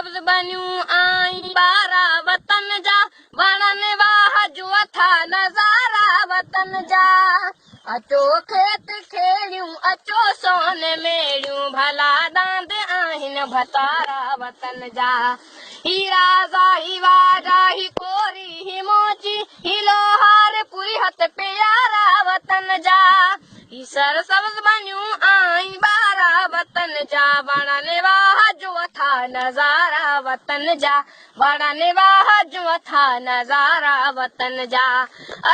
सब्ज़ बनियूं आई ॿारा वतन जा वणनि वाह जो था नज़ारा वतन जा अचो खेत खेड़ियूं अचो सोन मेड़ियूं भला दांद आहिनि भतारा वतन जा ही राजा ही वाजा ही कोरी ही मोची ही लोहार पुरी हथ प्यारा वतन जा ही सर सब्ज़ बनियूं आई ॿारा वतन जा वणनि वाह जो था नज़ारा वतन जा वणनि वाह जो था नज़ारा वतन जा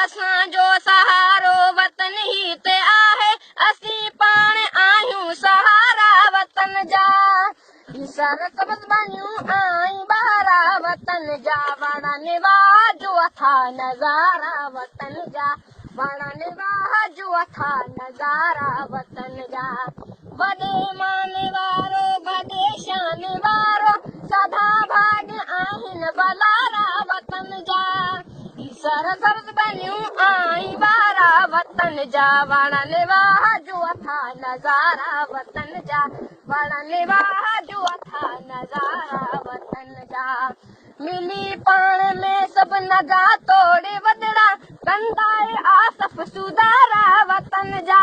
असांजो सहारो वतन ही ते आहे असीं पाण आहियूं सहारा वतन जा ही सर सब्ज़ बनियूं आई ॿारा वतन जा वणनि वाह जो था नज़ारा वतन जा वणनि वाह जो था नज़ारा वतन जा वॾे मान वारो वॾे शान वारो सदा भाग आहिनि बलारा वतन जा ही सर सब्ज़ बनियूं आई ॿारा वतन जा वणनि वाह जो था नज़ारा वतन जा वणनि वाह जो था नज़ारा वतन जा मिली पाण में सभु नगा तोड़े वॾड़ा कंदा आसफ़ सुधारा वतन जा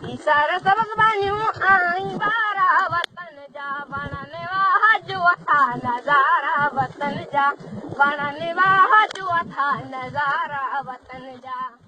ही सर सब्ज़ बनियूं आई ॿारा वतन जा वणनि वाह जो था नज़ारा वतन जा वणनि वाह जो था नज़ारा वतन जा।